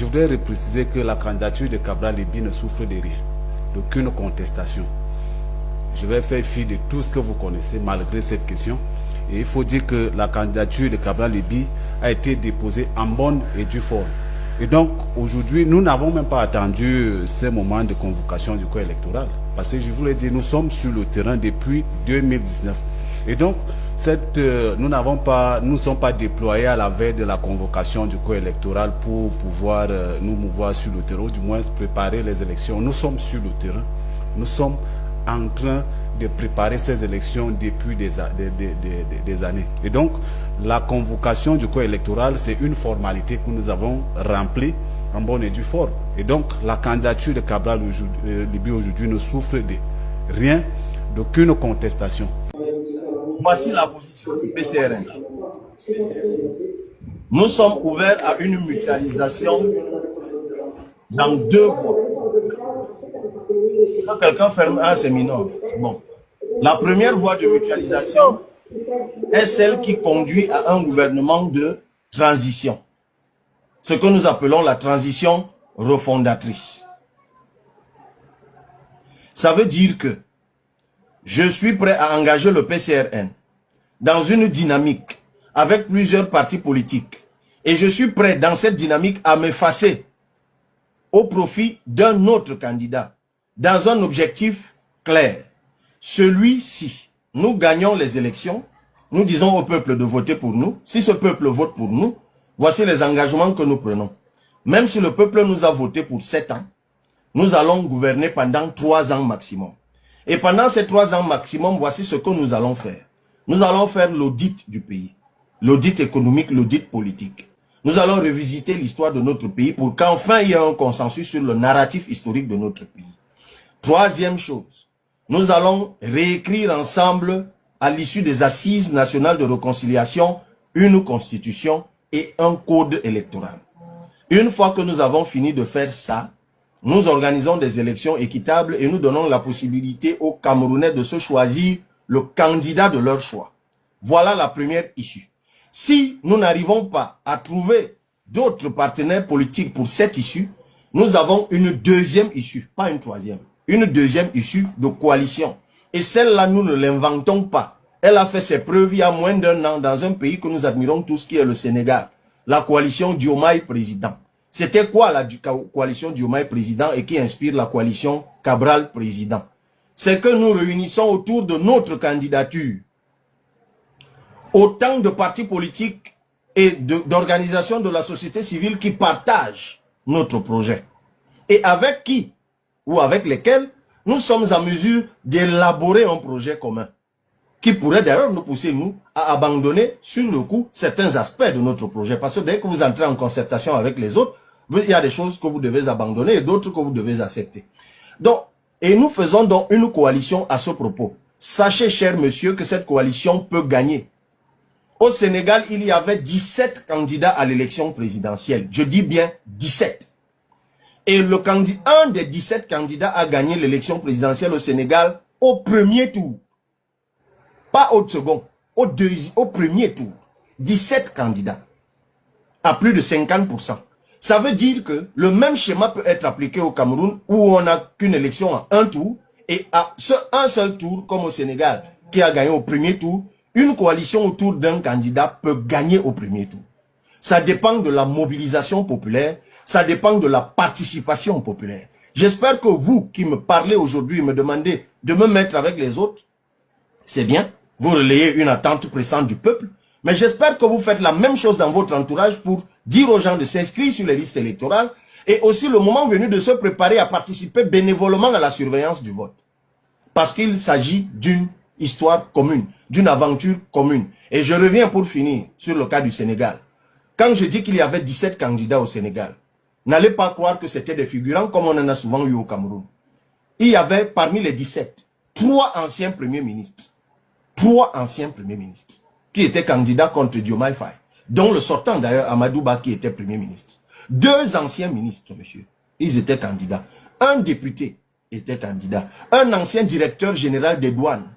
je voudrais repréciser que la candidature de Cabral Libye ne souffre de rien, d'aucune contestation. Je vais faire fi de tout ce que vous connaissez malgré cette question. Et il faut dire que la candidature de Cabral Libye a été déposée en bonne et due forme. Et donc, aujourd'hui, nous n'avons même pas attendu ces moments de convocation du corps électoral. Parce que je voulais dire, nous sommes sur le terrain depuis 2019. Et donc, nous ne sommes pas déployés à la veille de la convocation du corps électoral pour pouvoir nous mouvoir sur le terrain, ou du moins préparer les élections. Nous sommes sur le terrain. Nous sommes en train de préparer ces élections depuis des années. Et donc, la convocation du corps électoral, c'est une formalité que nous avons remplie en bonne et due forme. Et donc, la candidature de Cabral Libye aujourd'hui ne souffre de rien, d'aucune contestation. Voici la position du PCRN. Nous sommes ouverts à une mutualisation dans deux voies. Quand quelqu'un ferme un séminaire, c'est bon. La première voie de mutualisation est celle qui conduit à un gouvernement de transition. Ce que nous appelons la transition refondatrice. Ça veut dire que je suis prêt à engager le PCRN dans une dynamique avec plusieurs partis politiques. Et je suis prêt dans cette dynamique à m'effacer au profit d'un autre candidat dans un objectif clair. Celui-ci, nous gagnons les élections, nous disons au peuple de voter pour nous. Si ce peuple vote pour nous, voici les engagements que nous prenons. Même si le peuple nous a voté pour 7 ans, nous allons gouverner pendant 3 ans maximum. Et pendant ces 3 ans maximum, voici ce que nous allons faire. Nous allons faire l'audit du pays, l'audit économique, l'audit politique. Nous allons revisiter l'histoire de notre pays pour qu'enfin il y ait un consensus sur le narratif historique de notre pays. Troisième chose, nous allons réécrire ensemble, à l'issue des assises nationales de réconciliation, une constitution et un code électoral. Une fois que nous avons fini de faire ça, nous organisons des élections équitables et nous donnons la possibilité aux Camerounais de se choisir le candidat de leur choix. Voilà la première issue. Si nous n'arrivons pas à trouver d'autres partenaires politiques pour cette issue, nous avons une deuxième issue, pas une troisième. Une deuxième issue de coalition. Et celle-là, nous ne l'inventons pas. Elle a fait ses preuves il y a moins d'1 an dans un pays que nous admirons tous, qui est le Sénégal. La coalition Diomaye président. C'était quoi la coalition Diomaye président et qui inspire la coalition Cabral président? C'est que nous réunissons autour de notre candidature autant de partis politiques et d'organisations de la société civile qui partagent notre projet. Et avec qui ou avec lesquels nous sommes en mesure d'élaborer un projet commun qui pourrait d'ailleurs nous pousser, nous, à abandonner sur le coup certains aspects de notre projet. Parce que dès que vous entrez en concertation avec les autres, il y a des choses que vous devez abandonner et d'autres que vous devez accepter. Donc, et nous faisons donc une coalition à ce propos. Sachez, cher monsieur, que cette coalition peut gagner. Au Sénégal, il y avait 17 candidats à l'élection présidentielle. Je dis bien 17. Et un des 17 candidats a gagné l'élection présidentielle au Sénégal au premier tour. Pas au second, au premier tour. 17 candidats. À plus de 50%. Ça veut dire que le même schéma peut être appliqué au Cameroun où on n'a qu'une élection à un tour et à un seul tour comme au Sénégal qui a gagné au premier tour, une coalition autour d'un candidat peut gagner au premier tour. Ça dépend de la mobilisation populaire, ça dépend de la participation populaire. J'espère que vous qui me parlez aujourd'hui, me demandez de me mettre avec les autres, c'est bien, vous relayez une attente pressante du peuple, mais j'espère que vous faites la même chose dans votre entourage pour dire aux gens de s'inscrire sur les listes électorales et aussi le moment venu de se préparer à participer bénévolement à la surveillance du vote. Parce qu'il s'agit d'une histoire commune, d'une aventure commune. Et je reviens pour finir sur le cas du Sénégal. Quand je dis qu'il y avait 17 candidats au Sénégal, n'allez pas croire que c'était des figurants comme on en a souvent eu au Cameroun. Il y avait parmi les 17, 3 anciens premiers ministres. 3 anciens premiers ministres qui étaient candidats contre Diomaye Faye, dont le sortant d'ailleurs Amadou Ba qui était premier ministre. 2 anciens ministres, monsieur, ils étaient candidats. Un député était candidat. Un ancien directeur général des douanes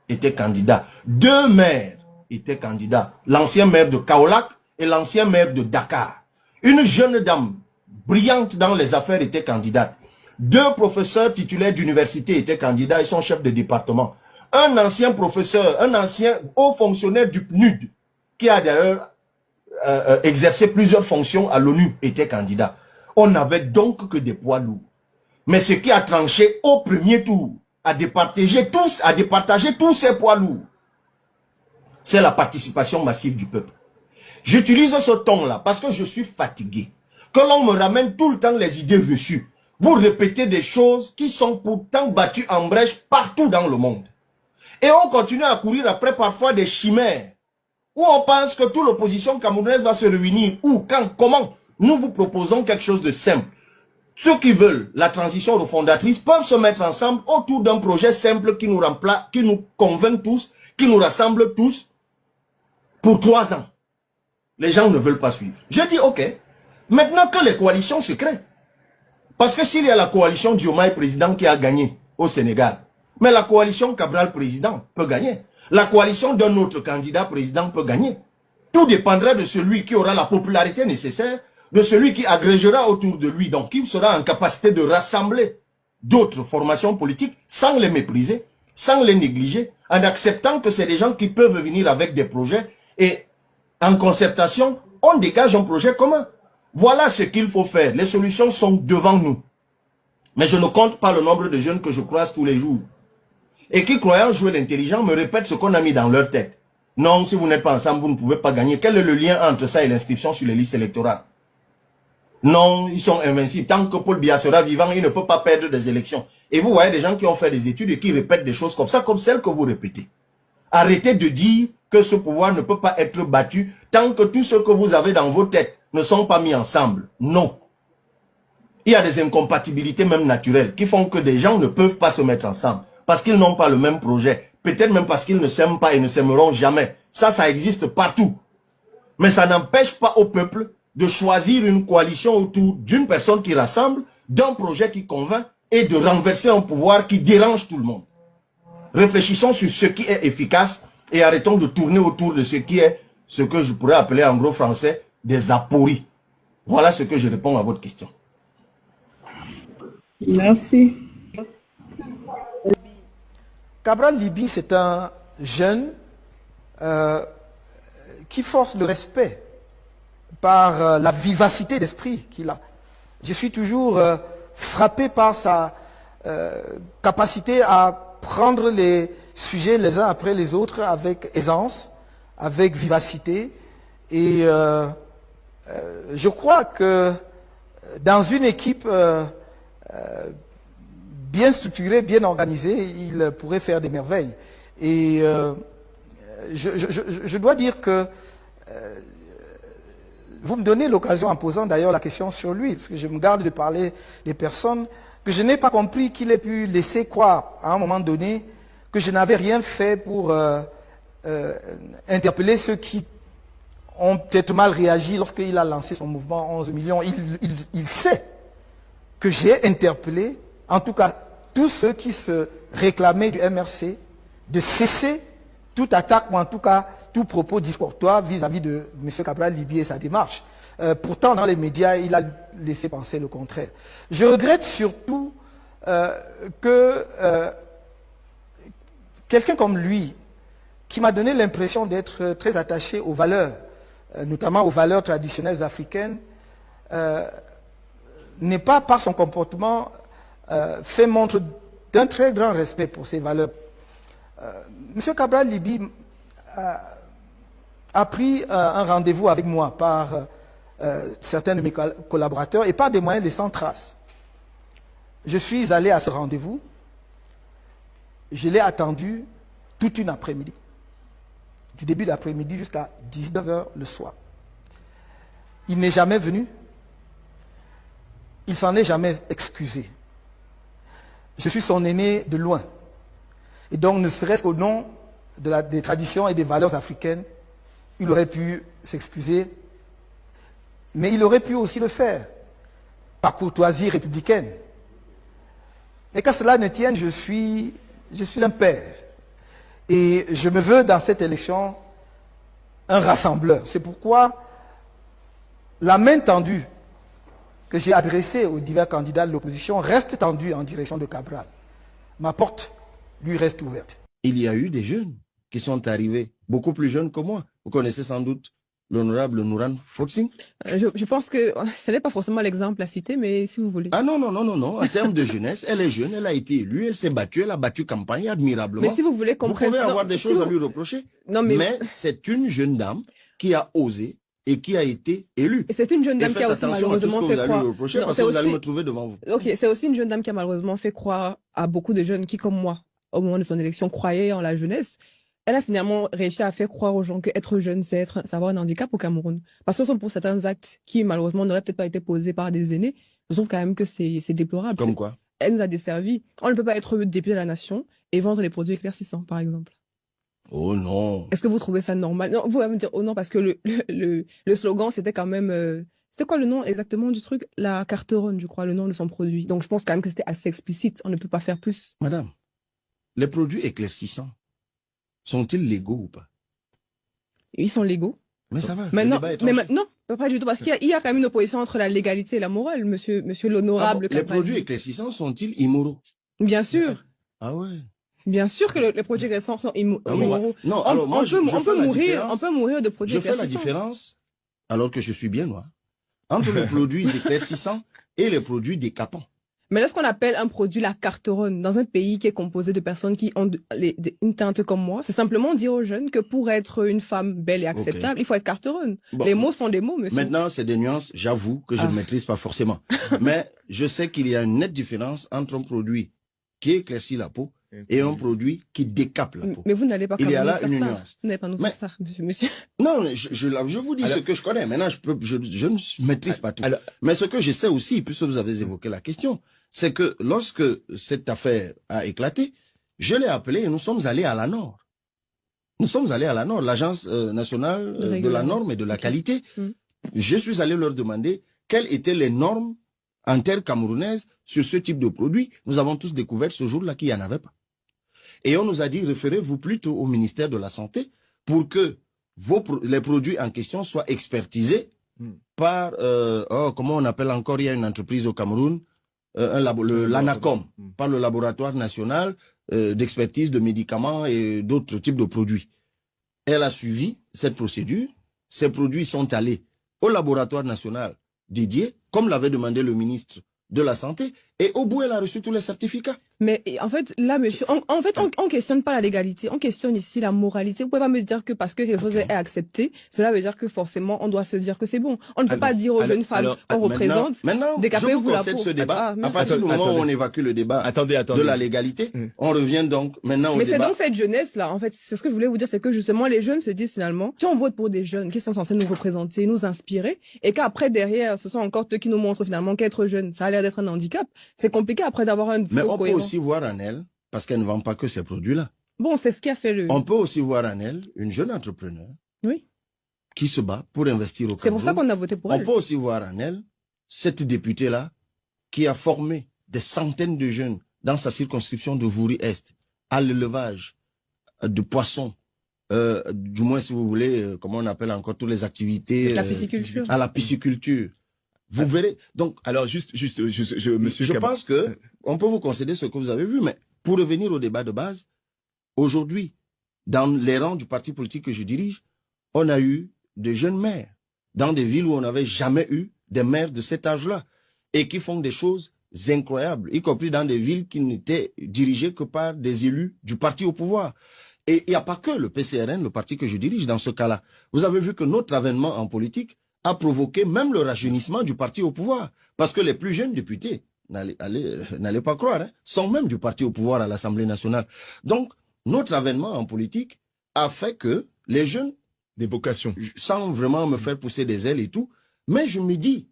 était candidat. 2 maires étaient candidats. L'ancien maire de Kaolack et l'ancien maire de Dakar. Une jeune dame brillantes dans les affaires étaient candidates. 2 professeurs titulaires d'université étaient candidats et sont chefs de département. Un ancien professeur, un ancien haut fonctionnaire du PNUD, qui a d'ailleurs exercé plusieurs fonctions à l'ONU, était candidat. On n'avait donc que des poids lourds. Mais ce qui a tranché au premier tour, à départager tous ces poids lourds, c'est la participation massive du peuple. J'utilise ce ton-là parce que je suis fatigué. Que l'on me ramène tout le temps les idées reçues. Vous répétez des choses qui sont pourtant battues en brèche partout dans le monde. Et on continue à courir après parfois des chimères, où on pense que toute l'opposition camerounaise va se réunir. Où, quand, comment? Nous vous proposons quelque chose de simple. Ceux qui veulent la transition refondatrice peuvent se mettre ensemble autour d'un projet simple qui nous convainc tous, qui nous rassemble tous pour 3 ans. Les gens ne veulent pas suivre. Je dis ok. Maintenant que les coalitions se créent. Parce que s'il y a la coalition Diomaye président qui a gagné au Sénégal, mais la coalition Cabral président peut gagner. La coalition d'un autre candidat président peut gagner. Tout dépendra de celui qui aura la popularité nécessaire, de celui qui agrégera autour de lui, donc qui sera en capacité de rassembler d'autres formations politiques sans les mépriser, sans les négliger, en acceptant que c'est des gens qui peuvent venir avec des projets et en concertation, on dégage un projet commun. Voilà ce qu'il faut faire. Les solutions sont devant nous. Mais je ne compte pas le nombre de jeunes que je croise tous les jours et qui, croyant jouer l'intelligent, me répètent ce qu'on a mis dans leur tête. Non, si vous n'êtes pas ensemble, vous ne pouvez pas gagner. Quel est le lien entre ça et l'inscription sur les listes électorales? Non, ils sont invincibles. Tant que Paul Biya sera vivant, il ne peut pas perdre des élections. Et vous voyez des gens qui ont fait des études et qui répètent des choses comme ça, comme celles que vous répétez. Arrêtez de dire que ce pouvoir ne peut pas être battu tant que tout ce que vous avez dans vos têtes ne sont pas mis ensemble. Non. Il y a des incompatibilités même naturelles qui font que des gens ne peuvent pas se mettre ensemble parce qu'ils n'ont pas le même projet. Peut-être même parce qu'ils ne s'aiment pas et ne s'aimeront jamais. Ça existe partout. Mais ça n'empêche pas au peuple de choisir une coalition autour d'une personne qui rassemble, d'un projet qui convainc et de renverser un pouvoir qui dérange tout le monde. Réfléchissons sur ce qui est efficace et arrêtons de tourner autour de ce qui est, ce que je pourrais appeler en gros français, des apories. Voilà ce que je réponds à votre question. Merci. Cabral Libye, c'est un jeune qui force le respect par la vivacité d'esprit qu'il a. Je suis toujours frappé par sa capacité à prendre les sujets les uns après les autres avec aisance, avec vivacité. Et je crois que dans une équipe bien structurée, bien organisée, il pourrait faire des merveilles. Et je dois dire que vous me donnez l'occasion, en posant d'ailleurs la question sur lui, parce que je me garde de parler des personnes que je n'ai pas compris qu'il ait pu laisser croire à un moment donné que je n'avais rien fait pour interpeller ceux qui ont peut-être mal réagi lorsqu'il a lancé son mouvement 11 millions. Il sait que j'ai interpellé, en tout cas, tous ceux qui se réclamaient du MRC de cesser toute attaque ou en tout cas tout propos discortoire vis-à-vis de M. Cabral Libye et sa démarche. Pourtant, dans les médias, il a laissé penser le contraire. Je regrette surtout que quelqu'un comme lui, qui m'a donné l'impression d'être très attaché aux valeurs, notamment aux valeurs traditionnelles africaines, n'est pas, par son comportement, fait montre d'un très grand respect pour ces valeurs. M. Cabral Libye a pris un rendez-vous avec moi par certains de mes collaborateurs et par des moyens laissant trace. Je suis allé à ce rendez-vous, je l'ai attendu toute une après-midi, du début d'après-midi jusqu'à 19 h le soir. Il n'est jamais venu, il s'en est jamais excusé. Je suis son aîné de loin. Et donc, ne serait-ce qu'au nom des traditions et des valeurs africaines, il aurait pu s'excuser, mais il aurait pu aussi le faire, par courtoisie républicaine. Et qu'à cela ne tienne, je suis un père. Et je me veux, dans cette élection, un rassembleur. C'est pourquoi la main tendue que j'ai adressées aux divers candidats de l'opposition restent tendues en direction de Cabral. Ma porte lui reste ouverte. Il y a eu des jeunes qui sont arrivés, beaucoup plus jeunes que moi. Vous connaissez sans doute l'honorable Nouran Foxing. Je pense que ce n'est pas forcément l'exemple à citer, mais si vous voulez. Ah non. En termes de jeunesse, elle est jeune, elle a été élue, elle s'est battue, elle a battu campagne admirablement. Mais si vous voulez qu'on vous pouvez avoir des choses à lui reprocher. Non, mais c'est une jeune dame qui a osé et qui a été élue. Et c'est une jeune dame qui a aussi malheureusement fait croire. Parce que vous allez me trouver devant vous. Ok, c'est aussi une jeune dame qui a malheureusement fait croire à beaucoup de jeunes qui, comme moi, au moment de son élection, croyaient en la jeunesse. Elle a finalement réussi à faire croire aux gens qu'être jeune, c'est avoir un handicap au Cameroun. Parce que ce sont pour certains actes qui, malheureusement, n'auraient peut-être pas été posés par des aînés. Je trouve quand même que c'est déplorable. Comme quoi? Elle nous a desservi. On ne peut pas être député de la nation et vendre les produits éclaircissants, par exemple. Oh non. Est-ce que vous trouvez ça normal? Non, vous allez me dire, oh non, parce que le slogan, c'était quand même... C'était quoi le nom exactement du truc? La Carteronne, je crois, le nom de son produit. Donc je pense quand même que c'était assez explicite. On ne peut pas faire plus. Madame, les produits éclaircissants, sont-ils légaux ou pas? Ils sont légaux. Mais ça va. Mais non, pas du tout, parce qu'il y a quand même une opposition entre la légalité et la morale, monsieur l'honorable. Les produits éclaircissants sont-ils immoraux? Bien sûr. Ah ouais. Bien sûr que les produits éclaircissants sont immoraux. Non, alors moi, on peut mourir de produits éclaircissants. Je fais la différence, alors que je suis bien noir, entre les produits éclaircissants et les produits décapants. Mais là, ce qu'on appelle un produit la carteronne, dans un pays qui est composé de personnes qui ont une teinte comme moi, c'est simplement dire aux jeunes que pour être une femme belle et acceptable, il faut être carteronne. Bon, les mots sont des mots, monsieur. Maintenant, c'est des nuances, j'avoue que je ne maîtrise pas forcément. Mais je sais qu'il y a une nette différence entre un produit qui éclaircit la peau et un produit qui décape la peau. Mais vous n'allez pas il y a là une nuance. Vous n'allez pas nous faire ça, monsieur. Non, je vous dis ce que je connais. Maintenant, je ne maîtrise pas tout. Mais ce que je sais aussi, puisque vous avez évoqué la question, c'est que lorsque cette affaire a éclaté, je l'ai appelé et nous sommes allés à la Nord. Nous sommes allés à la Nord, l'Agence nationale de la norme et de la qualité. Je suis allé leur demander quelles étaient les normes en terre camerounaise sur ce type de produit. Nous avons tous découvert ce jour-là qu'il n'y en avait pas. Et on nous a dit, référez-vous plutôt au ministère de la Santé pour que les produits en question soient expertisés par, comment on appelle encore, il y a une entreprise au Cameroun, l'ANACOM, par le laboratoire national d'expertise de médicaments et d'autres types de produits. Elle a suivi cette procédure. Ces produits sont allés au laboratoire national dédié, comme l'avait demandé le ministre de la Santé, et au bout, elle a reçu tous les certificats. Mais en fait, là, monsieur, on questionne pas la légalité, on questionne ici la moralité. Vous pouvez pas me dire que parce que quelque chose est accepté, cela veut dire que forcément, on doit se dire que c'est bon. On ne peut pas dire aux jeunes femmes qu'on représente, décapez-vous la peau. Ce débat. À partir du moment où on évacue le débat de la légalité, on revient donc maintenant au débat. Mais c'est donc cette jeunesse-là, en fait, c'est ce que je voulais vous dire, c'est que justement, les jeunes se disent finalement, si on vote pour des jeunes qui sont censés nous représenter, nous inspirer, et qu'après, derrière, ce sont encore eux qui nous montrent finalement qu'être jeune, ça a l'air d'être un handicap, c'est compliqué après d'avoir un discours cohérent. Mais on peut aussi voir en elle, parce qu'elle ne vend pas que ces produits-là. Bon, c'est ce qui a fait le... On peut aussi voir en elle une jeune entrepreneur qui se bat pour investir au Cameroun. C'est pour ça qu'on a voté pour elle. On peut aussi voir en elle cette députée-là qui a formé des centaines de jeunes dans sa circonscription de Vouri-Est à l'élevage de poissons, du moins si vous voulez, comment on appelle encore toutes les activités... La pisciculture. À la pisciculture. Vous verrez. Donc, alors monsieur, je pense que on peut vous concéder ce que vous avez vu, mais pour revenir au débat de base, aujourd'hui, dans les rangs du parti politique que je dirige, on a eu de jeunes maires dans des villes où on n'avait jamais eu des maires de cet âge-là et qui font des choses incroyables, y compris dans des villes qui n'étaient dirigées que par des élus du parti au pouvoir. Et il n'y a pas que le PCRN, le parti que je dirige dans ce cas-là. Vous avez vu que notre avènement en politique a provoqué même le rajeunissement du parti au pouvoir. Parce que les plus jeunes députés, n'allez pas croire, sont même du parti au pouvoir à l'Assemblée nationale. Donc, notre avènement en politique a fait que les jeunes... Des vocations. Sans vraiment me faire pousser des ailes et tout, mais je me dis,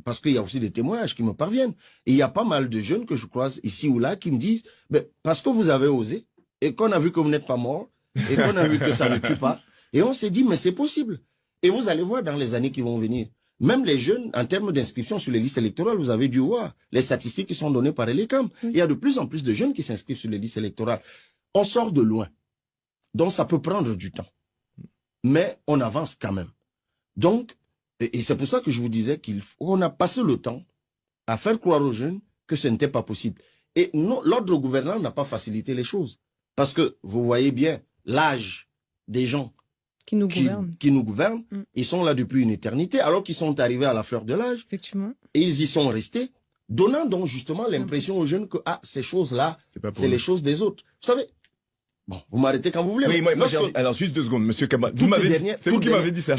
parce qu'il y a aussi des témoignages qui me parviennent, et il y a pas mal de jeunes que je croise ici ou là qui me disent, mais parce que vous avez osé, et qu'on a vu que vous n'êtes pas mort, et qu'on a vu que ça ne tue pas, et on s'est dit, mais c'est possible. Et vous allez voir dans les années qui vont venir, même les jeunes, en termes d'inscription sur les listes électorales, vous avez dû voir les statistiques qui sont données par Elecam. Il y a de plus en plus de jeunes qui s'inscrivent sur les listes électorales. On sort de loin. Donc ça peut prendre du temps. Mais on avance quand même. Donc, Et c'est pour ça que je vous disais qu'on a passé le temps à faire croire aux jeunes que ce n'était pas possible. Et l'ordre gouvernant n'a pas facilité les choses. Parce que vous voyez bien l'âge des gens qui nous gouvernent. Ils sont là depuis une éternité, alors qu'ils sont arrivés à la fleur de l'âge. Effectivement. Et ils y sont restés, donnant donc justement l'impression aux jeunes que ces choses-là, c'est les choses des autres. Vous savez, bon, vous m'arrêtez quand vous voulez. Oui, alors juste 2 secondes, monsieur Kama. C'est vous qui m'avez dit ça.